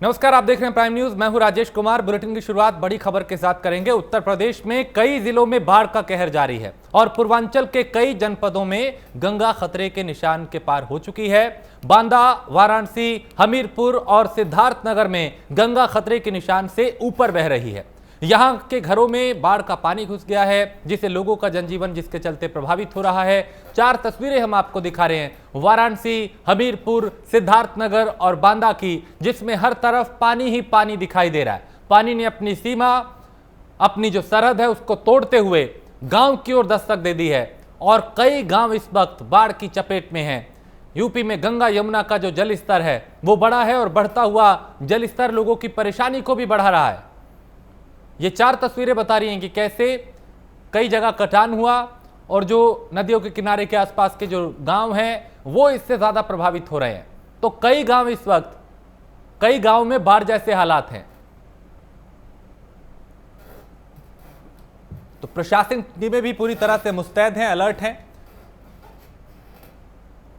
नमस्कार, आप देख रहे हैं प्राइम न्यूज। मैं हूं राजेश कुमार। बुलेटिन की शुरुआत बड़ी खबर के साथ करेंगे। उत्तर प्रदेश में कई जिलों में बाढ़ का कहर जारी है और पूर्वांचल के कई जनपदों में गंगा खतरे के निशान के पार हो चुकी है। बांदा, वाराणसी, हमीरपुर और सिद्धार्थनगर में गंगा खतरे के निशान से ऊपर बह रही है। यहां के घरों में बाढ़ का पानी घुस गया है, जिससे लोगों का जनजीवन जिसके चलते प्रभावित हो रहा है। 4 तस्वीरें हम आपको दिखा रहे हैं वाराणसी, हमीरपुर, सिद्धार्थनगर और बांदा की, जिसमें हर तरफ पानी ही पानी दिखाई दे रहा है। पानी ने अपनी सीमा, अपनी जो सरहद है उसको तोड़ते हुए गांव की ओर दस्तक दे दी है और कई गांव इस वक्त बाढ़ की चपेट में हैं। यूपी में गंगा यमुना का जो जल स्तर है वो बढ़ा है और बढ़ता हुआ जल स्तर लोगों की परेशानी को भी बढ़ा रहा है। ये 4 तस्वीरें बता रही हैं कि कैसे कई जगह कटान हुआ और जो नदियों के किनारे के आसपास के जो गांव हैं वो इससे ज्यादा प्रभावित हो रहे हैं। तो कई गांव इस वक्त, कई गांव में बाढ़ जैसे हालात हैं। तो प्रशासन में भी पूरी तरह से मुस्तैद हैं, अलर्ट हैं।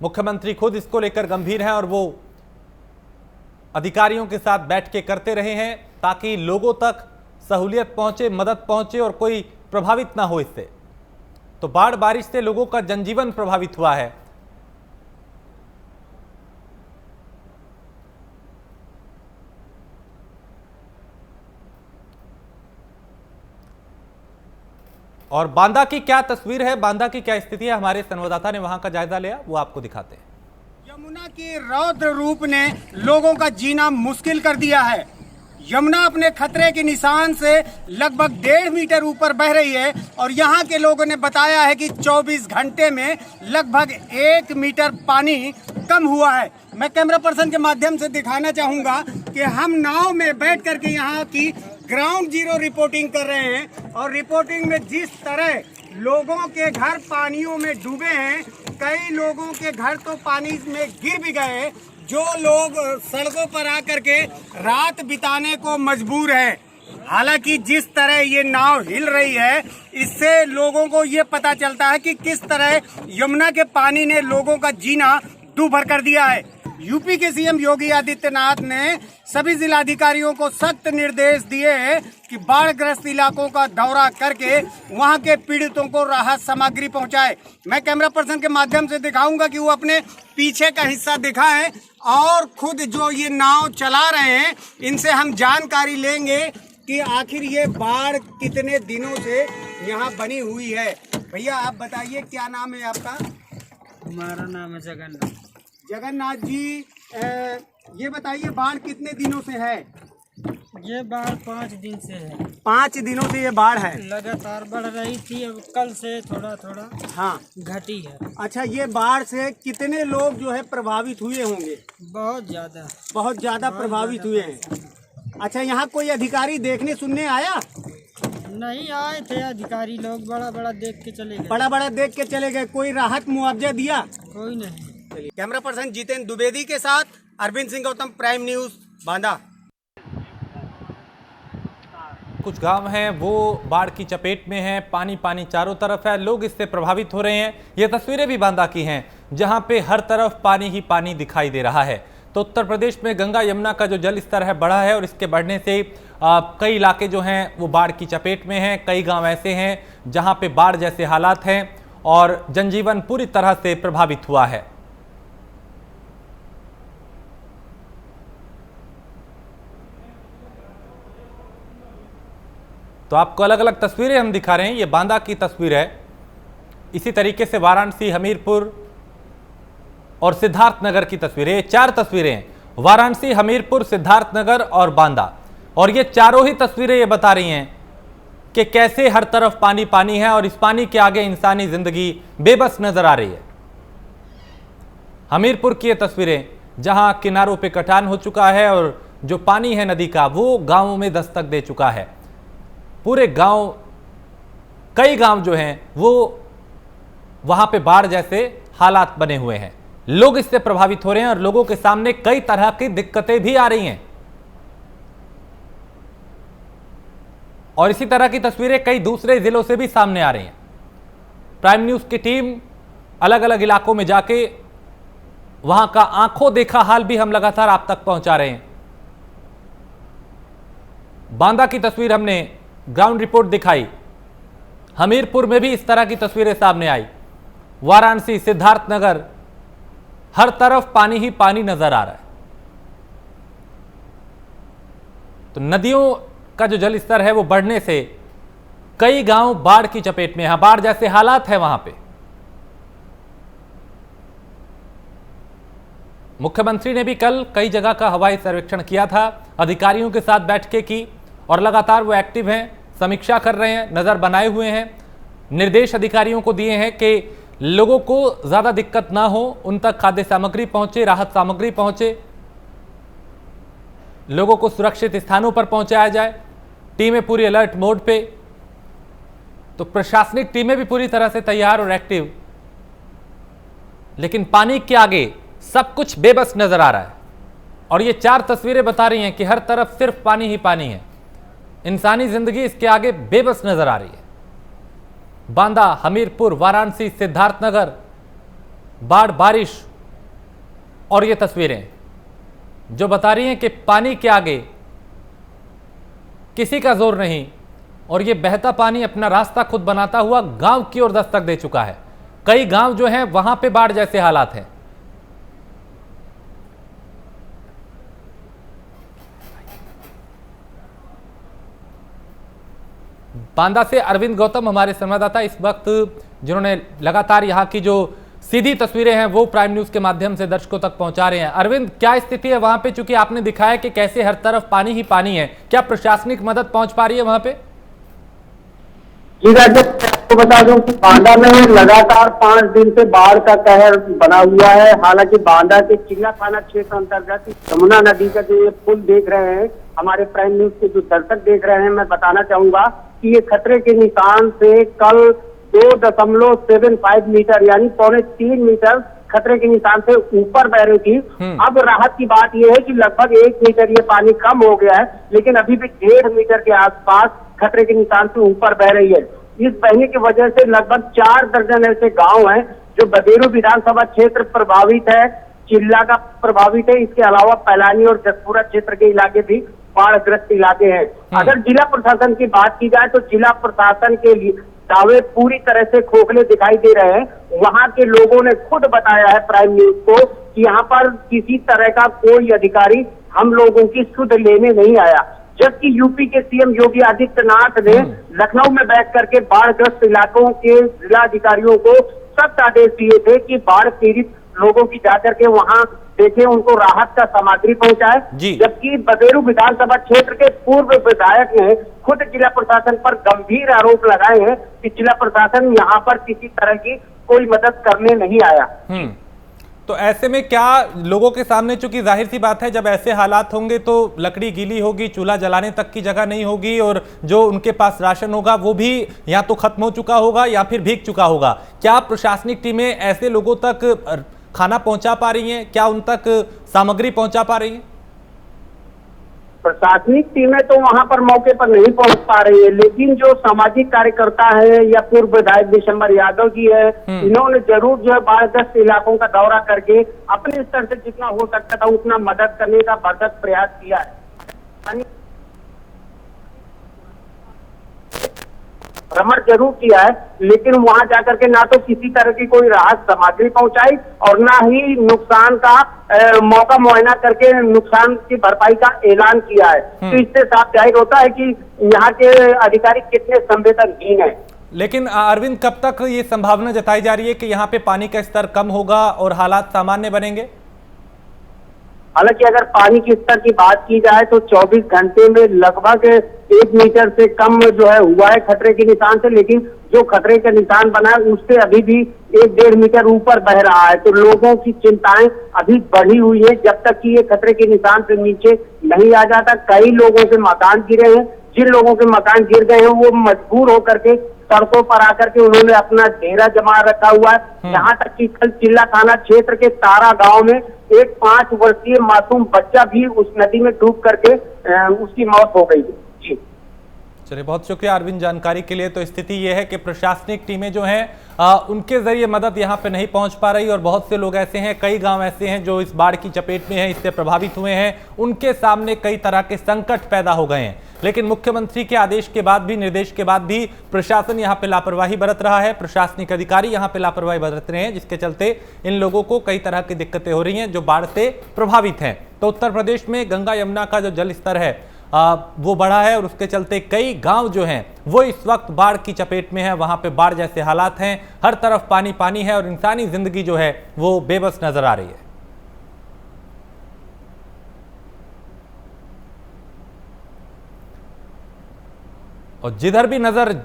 मुख्यमंत्री खुद इसको लेकर गंभीर हैं और वो अधिकारियों के साथ बैठ के करते रहे हैं ताकि लोगों तक सहूलियत पहुंचे, मदद पहुंचे और कोई प्रभावित ना हो इससे। तो बाढ़ बारिश से लोगों का जनजीवन प्रभावित हुआ है। और बांदा की क्या तस्वीर है, बांदा की क्या स्थिति है, हमारे संवाददाता ने वहां का जायजा लिया, वो आपको दिखाते हैं। यमुना के रौद्र रूप ने लोगों का जीना मुश्किल कर दिया है। यमुना अपने खतरे के निशान से लगभग 1.5 मीटर ऊपर बह रही है और यहाँ के लोगों ने बताया है कि 24 घंटे में लगभग 1 मीटर पानी कम हुआ है। मैं कैमरा पर्सन के माध्यम से दिखाना चाहूँगा कि हम नाव में बैठ करके यहाँ की ग्राउंड जीरो रिपोर्टिंग कर रहे हैं और रिपोर्टिंग में जिस तरह लोगों के घर पानियों में डूबे हैं, कई लोगों के घर तो पानी में गिर भी गए, जो लोग सड़कों पर आकर के रात बिताने को मजबूर है। हालांकि जिस तरह ये नाव हिल रही है, इससे लोगों को ये पता चलता है कि किस तरह यमुना के पानी ने लोगों का जीना दूभर कर दिया है। यूपी के सीएम योगी आदित्यनाथ ने सभी जिलाधिकारियों को सख्त निर्देश दिए हैं कि बाढ़ग्रस्त इलाकों का दौरा करके वहां के पीड़ितों को राहत सामग्री पहुंचाए। मैं कैमरा पर्सन के माध्यम से दिखाऊंगा कि वो अपने पीछे का हिस्सा दिखाएं और खुद जो ये नाव चला रहे हैं इनसे हम जानकारी लेंगे कि आखिर ये बाढ़ कितने दिनों से यहाँ बनी हुई है। भैया आप बताइए, क्या नाम है आपका? हमारा नाम है जगन्नाथ। जगन्नाथ जी, ये बताइए बाढ़ कितने दिनों से है? ये बाढ़ 5 दिन से है। 5 दिनों से ये बाढ़ है, लगातार बढ़ रही थी, अब कल से थोड़ा थोड़ा हाँ घटी है। अच्छा, ये बाढ़ से कितने लोग जो है प्रभावित हुए होंगे? बहुत ज्यादा प्रभावित हुए हैं। अच्छा, यहाँ कोई अधिकारी देखने सुनने आया? नहीं आए थे अधिकारी लोग, बड़ा बड़ा देख के चले गए। बड़ा देख के चले गए। कोई राहत मुआवजा दिया? कोई नहीं। कैमरा पर्सन जितेंद्र द्विवेदी के साथ अरविंद सिंह गौतम, प्राइम न्यूज, बांदा। कुछ गांव हैं वो बाढ़ की चपेट में हैं, पानी पानी चारों तरफ है, लोग इससे प्रभावित हो रहे हैं। ये तस्वीरें भी बांदा की हैं जहां पे हर तरफ पानी ही पानी दिखाई दे रहा है। तो उत्तर प्रदेश में गंगा यमुना का जो जल स्तर है बढ़ा है और इसके बढ़ने से कई इलाके जो हैं वो बाढ़ की चपेट में हैं। कई गांव ऐसे हैं जहां पे बाढ़ जैसे हालात हैं और जनजीवन पूरी तरह से प्रभावित हुआ है। तो आपको अलग अलग तस्वीरें हम दिखा रहे हैं। ये बांदा की तस्वीर है, इसी तरीके से वाराणसी, हमीरपुर और सिद्धार्थनगर की तस्वीरें। ये 4 तस्वीरें हैं, वाराणसी, हमीरपुर, सिद्धार्थनगर और बांदा। और ये चारों ही तस्वीरें ये बता रही हैं कि कैसे हर तरफ पानी पानी है और इस पानी के आगे इंसानी जिंदगी बेबस नजर आ रही है। हमीरपुर की ये तस्वीरें जहां किनारों पे कटान हो चुका है और जो पानी है नदी का वो गांवों में दस्तक दे चुका है। पूरे गांव, कई गांव जो हैं वो वहां पे बाढ़ जैसे हालात बने हुए हैं। लोग इससे प्रभावित हो रहे हैं और लोगों के सामने कई तरह की दिक्कतें भी आ रही हैं। और इसी तरह की तस्वीरें कई दूसरे जिलों से भी सामने आ रही हैं। प्राइम न्यूज की टीम अलग अलग इलाकों में जाके वहां का आंखों देखा हाल भी हम लगातार आप तक पहुंचा रहे हैं। बांदा की तस्वीर हमने ग्राउंड रिपोर्ट दिखाई, हमीरपुर में भी इस तरह की तस्वीरें सामने आई, वाराणसी, सिद्धार्थनगर, हर तरफ पानी ही पानी नजर आ रहा है। तो नदियों का जो जल स्तर है वो बढ़ने से कई गांव बाढ़ की चपेट में हैं। बाढ़ जैसे हालात है वहां पे। मुख्यमंत्री ने भी कल कई जगह का हवाई सर्वेक्षण किया था, अधिकारियों के साथ बैठकें की और लगातार वो एक्टिव हैं, समीक्षा कर रहे हैं, नजर बनाए हुए हैं। निर्देश अधिकारियों को दिए हैं कि लोगों को ज्यादा दिक्कत ना हो, उन तक खाद्य सामग्री पहुंचे, राहत सामग्री पहुंचे, लोगों को सुरक्षित स्थानों पर पहुंचाया जाए। टीमें पूरी अलर्ट मोड पे, तो प्रशासनिक टीमें भी पूरी तरह से तैयार और एक्टिव। लेकिन पानी के आगे सब कुछ बेबस नजर आ रहा है और ये 4 तस्वीरें बता रही हैं कि हर तरफ सिर्फ पानी ही पानी है। इंसानी जिंदगी इसके आगे बेबस नजर आ रही है। बांदा, हमीरपुर, वाराणसी, सिद्धार्थनगर, बाढ़, बारिश और ये तस्वीरें जो बता रही हैं कि पानी के आगे किसी का जोर नहीं और ये बहता पानी अपना रास्ता खुद बनाता हुआ गांव की ओर दस्तक दे चुका है। कई गांव जो हैं वहां पे बाढ़ जैसे हालात हैं। बांदा से अरविंद गौतम हमारे संवाददाता इस वक्त, जिन्होंने लगातार यहां की जो सीधी तस्वीरें हैं वो प्राइम न्यूज के माध्यम से दर्शकों तक पहुंचा रहे हैं। अरविंद, क्या स्थिति है वहां पे? चूंकि आपने दिखाया कि कैसे हर तरफ पानी ही पानी है, क्या प्रशासनिक मदद पहुंच पा रही है वहां पे? जी राजेश, आपको बता दूं कि बांदा में लगातार 5 दिन से बाढ़ का कहर बना हुआ है। हालांकि बांदा के चिल्ला थाना क्षेत्र अंतर्गत यमुना नदी का जो ये पुल देख रहे हैं, हमारे प्राइम न्यूज के जो दर्शक देख रहे हैं, मैं बताना चाहूंगा कि ये खतरे के निशान से कल 2.75 मीटर यानी 3.25 मीटर खतरे के निशान से ऊपर बह रही थी। अब राहत की बात यह है कि लगभग 1 मीटर ये पानी कम हो गया है, लेकिन अभी भी 1.5 मीटर के आसपास खतरे के निशान से ऊपर बह रही है। इस बहने की वजह से लगभग 4 दर्जन ऐसे गांव हैं जो बदेरू विधानसभा क्षेत्र प्रभावित है, चिल्ला का प्रभावित है। इसके अलावा पैलानी और जसपुरा क्षेत्र के इलाके भी बाढ़ग्रस्त इलाके हैं। अगर जिला प्रशासन की बात की जाए तो जिला प्रशासन के लिए दावे पूरी तरह से खोखले दिखाई दे रहे हैं। वहां के लोगों ने खुद बताया है प्राइम न्यूज को कि यहाँ पर किसी तरह का कोई अधिकारी हम लोगों की सुध लेने नहीं आया, जबकि यूपी के सीएम योगी आदित्यनाथ ने लखनऊ में बैठ करके बाढ़ग्रस्त इलाकों के जिला अधिकारियों को सख्त आदेश दिए थे कि बाढ़ पीड़ित लोगों की जाकर के वहां देखें, उनको राहत का सामग्री पहुंचाए। जबकि बदेरू विधानसभा क्षेत्र के पूर्व विधायक ने खुद जिला प्रशासन पर गंभीर आरोप लगाए हैं कि जिला प्रशासन यहाँ पर किसी तरह की कोई मदद करने नहीं आया। तो ऐसे में क्या लोगों के सामने, चूंकि जाहिर सी बात है जब ऐसे हालात होंगे तो लकड़ी गीली होगी, चूल्हा जलाने तक की जगह नहीं होगी और जो उनके पास राशन होगा वो भी या तो खत्म हो चुका होगा या फिर भीग चुका होगा। क्या प्रशासनिक टीमें ऐसे लोगों तक खाना पहुंचा पा रही हैं? क्या उन तक सामग्री पहुंचा पा रही हैं? प्रशासनिक टीमें तो वहां पर मौके पर नहीं पहुंच पा रही है, लेकिन जो सामाजिक कार्यकर्ता है या पूर्व विधायक दिसंबर यादव जी है, इन्होंने जरूर जो है बाढ़ग्रस्त इलाकों का दौरा करके अपने स्तर से जितना हो सकता था उतना मदद करने का भरसक प्रयास किया है। भ्रमण जरूर किया है, लेकिन वहां जाकर के ना तो किसी तरह की कोई राहत सामग्री पहुंचाई और ना ही नुकसान का मौका मुआयना करके नुकसान की भरपाई का ऐलान किया है। तो इससे साफ जाहिर होता है कि यहाँ के अधिकारी कितने संवेदनहीन हैं। लेकिन अरविंद, कब तक ये संभावना जताई जा रही है कि यहाँ पे पानी का स्तर कम होगा और हालात सामान्य बनेंगे? हालांकि अगर पानी के स्तर की बात की जाए तो 24 घंटे में लगभग 1 मीटर से कम जो है हुआ है खतरे के निशान से, लेकिन जो खतरे का निशान बना है उससे अभी भी 1-1.5 मीटर ऊपर बह रहा है। तो लोगों की चिंताएं अभी बढ़ी हुई है जब तक कि ये खतरे के निशान से नीचे नहीं आ जाता। कई लोगों के मकान गिरे हैं, जिन लोगों के मकान गिर गए हैं वो मजबूर होकर के सड़कों पर आकर के उन्होंने अपना डेरा जमा रखा हुआ है। यहाँ तक कि कल चिल्ला थाना क्षेत्र के तारा गांव में एक 5 वर्षीय मासूम बच्चा भी उस नदी में डूब करके उसकी मौत हो गई। जी चलिए, बहुत शुक्रिया अरविंद जानकारी के लिए। तो स्थिति यह है कि प्रशासनिक टीमें जो हैं उनके जरिए मदद यहाँ पे नहीं पहुंच पा रही और बहुत से लोग ऐसे हैं, कई गांव ऐसे हैं जो इस बाढ़ की चपेट में हैं, इससे प्रभावित हुए हैं, उनके सामने कई तरह के संकट पैदा हो गए हैं। लेकिन मुख्यमंत्री के आदेश के बाद भी, निर्देश के बाद भी प्रशासन यहां पे लापरवाही बरत रहा है, प्रशासनिक अधिकारी यहां पे लापरवाही बरत रहे हैं, जिसके चलते इन लोगों को कई तरह की दिक्कतें हो रही हैं जो बाढ़ से प्रभावित हैं। तो उत्तर प्रदेश में गंगा यमुना का जो जल स्तर है वो बढ़ा है और उसके चलते कई गांव जो हैं वो इस वक्त बाढ़ की चपेट में है। वहां पे बाढ़ जैसे हालात हैं, हर तरफ पानी पानी है और इंसानी जिंदगी जो है वो बेबस नजर आ रही है। और जिधर भी नजर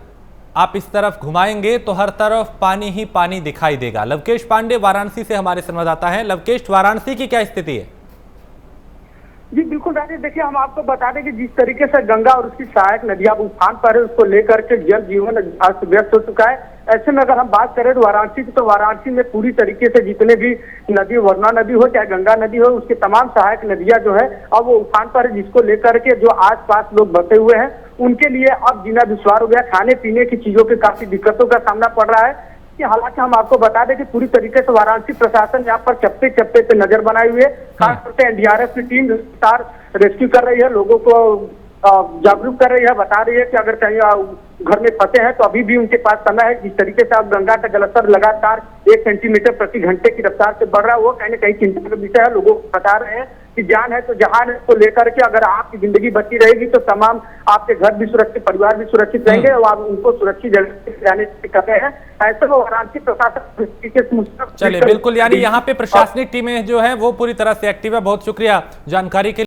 आप इस तरफ घुमाएंगे तो हर तरफ पानी ही पानी दिखाई देगा। लवकेश पांडे वाराणसी से हमारे संवाददाता हैं। लवकेश, वाराणसी की क्या स्थिति है? जी बिल्कुल राजेश, देखिए हम आपको बता दें कि जिस तरीके से गंगा और उसकी सहायक नदियां उफान पर है, उसको लेकर के जल जीवन अस्त व्यस्त हो चुका है। ऐसे में अगर हम बात करें तो वाराणसी की, तो वाराणसी में पूरी तरीके से जितने भी नदी, वरुणा नदी हो चाहे गंगा नदी हो, उसके तमाम सहायक नदियां जो है अब वो उफान पर है, जिसको लेकर के जो आसपास लोग बसे हुए हैं उनके लिए अब जीना दुश्वार हो गया। खाने पीने की चीजों के काफी दिक्कतों का सामना पड़ रहा है। हालांकि हम आपको बता दें कि पूरी तरीके से वाराणसी प्रशासन यहाँ पर चप्पे चप्पे पे नजर बनाई हुई है। खासतौर से एनडीआरएफ की टीम लगातार रेस्क्यू कर रही है, लोगों को जागरूक कर रही है, बता रही है कि अगर कहीं घर में फंसे हैं तो अभी भी उनके पास समय है। जिस तरीके से अब गंगा का जलस्तर लगातार 1 सेंटीमीटर प्रति घंटे की रफ्तार से बढ़ रहा है, वो कहीं न कहीं चिंता का विषय है। लोगों को बता रहे हैं कि जान है तो जहान है को लेकर के अगर आपकी जिंदगी बची रहेगी तो तमाम आपके घर भी सुरक्षित, परिवार भी सुरक्षित रहेंगे और आप उनको सुरक्षित जगह जाने कर रहे हैं। ऐसे में वाराणसी प्रशासन चलिए बिल्कुल, यानी यहाँ पे प्रशासनिक टीमें जो है वो पूरी तरह से एक्टिव है। बहुत शुक्रिया जानकारी के लिए।